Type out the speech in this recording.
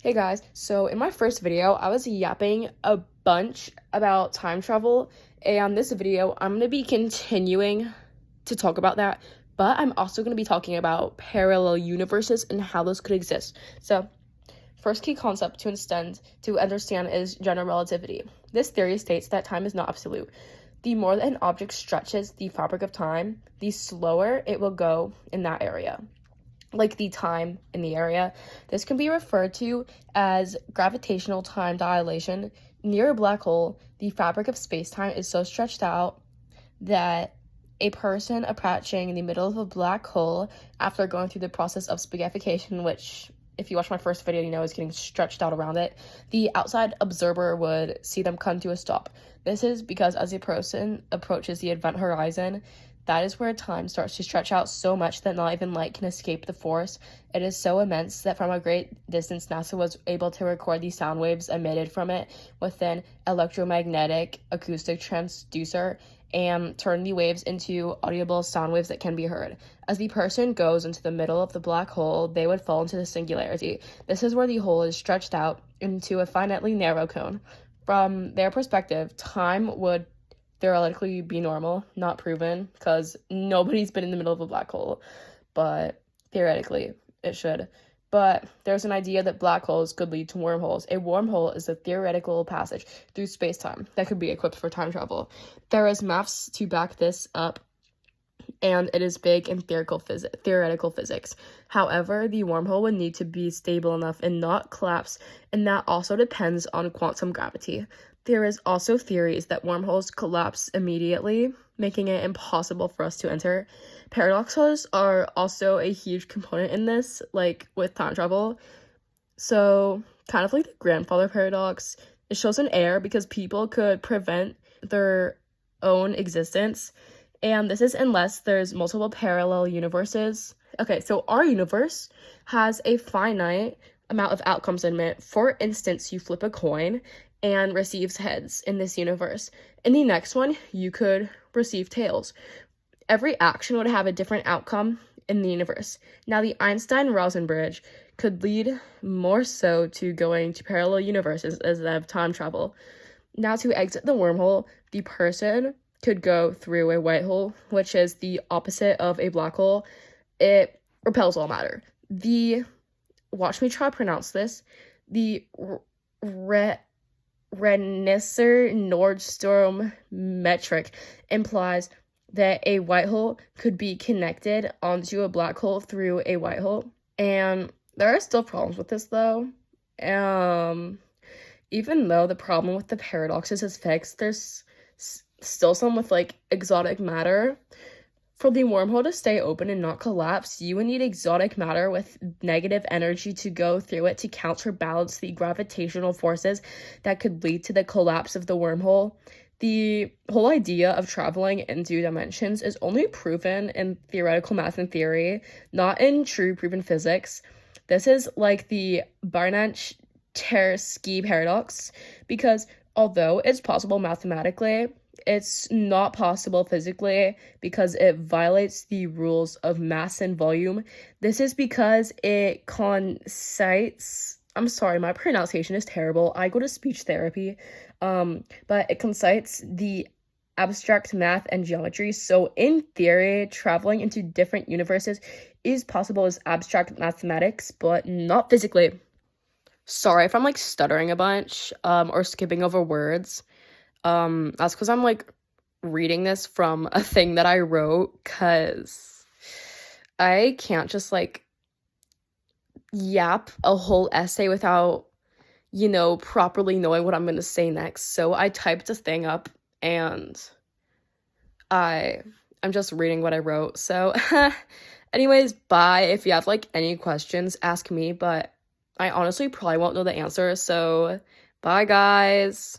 Hey guys, so in my first video, I was yapping a bunch about time travel, and this video, I'm going to be continuing to talk about that, but I'm also going to be talking about parallel universes and how those could exist. So, first key concept to understand is general relativity. This theory states that time is not absolute. The more that an object stretches the fabric of time, the slower it will go in that area, like the time in the area. This can be referred to as gravitational time dilation. Near a black hole, the fabric of space-time is so stretched out that a person approaching the middle of a black hole after going through the process of spaghettification, which if you watch my first video, you know is getting stretched out around it, the outside observer would see them come to a stop. This is because as a person approaches the event horizon, that is where time starts to stretch out so much that not even light can escape the force. It is so immense that from a great distance, NASA was able to record the sound waves emitted from it with an electromagnetic acoustic transducer and turn the waves into audible sound waves that can be heard. As the person goes into the middle of the black hole, they would fall into the singularity. This is where the hole is stretched out into a finitely narrow cone. From their perspective, time would theoretically be normal, not proven, because nobody's been in the middle of a black hole, but theoretically it should. But there's an idea that black holes could lead to wormholes. A wormhole is a theoretical passage through space-time that could be equipped for time travel. There is maths to back this up, and it is big in theoretical physics. However, the wormhole would need to be stable enough and not collapse, and that also depends on quantum gravity. There is also theories that wormholes collapse immediately, making it impossible for us to enter. Paradoxes are also a huge component in this, like with time travel. So, kind of like the grandfather paradox, it shows an error because people could prevent their own existence, and this is unless there's multiple parallel universes. Okay, so our universe has a finite amount of outcomes in it. For instance, you flip a coin and receives heads in this universe. In the next one, you could receive tails. Every action would have a different outcome in the universe. Now, the Einstein-Rosen bridge could lead more so to going to parallel universes instead of time travel. Now, to exit the wormhole, the person could go through a white hole, which is the opposite of a black hole. It repels all matter. Watch me try to pronounce this, the Rensselaer-Nordström metric implies that a white hole could be connected onto a black hole through a white hole. And there are still problems with this, though. Even though the problem with the paradoxes is fixed, there's still some with, like, exotic matter. For the wormhole to stay open and not collapse, you would need exotic matter with negative energy to go through it to counterbalance the gravitational forces that could lead to the collapse of the wormhole. The whole idea of traveling into dimensions is only proven in theoretical math and theory, not in true proven physics. This is like the Banach-Tarski paradox, because although it's possible mathematically, it's not possible physically because it violates the rules of mass and volume. This is because it concites, I'm sorry, my pronunciation is terrible. I go to speech therapy, but it concites the abstract math and geometry. So in theory, traveling into different universes is possible as abstract mathematics, but not physically. Sorry if I'm like stuttering a bunch, or skipping over words. That's because I'm like reading this from a thing that I wrote, because I can't just like yap a whole essay without, properly knowing what I'm going to say next. So I typed a thing up and I'm just reading what I wrote. So anyways, bye. If you have like any questions, ask me, but I honestly probably won't know the answer. So bye, guys.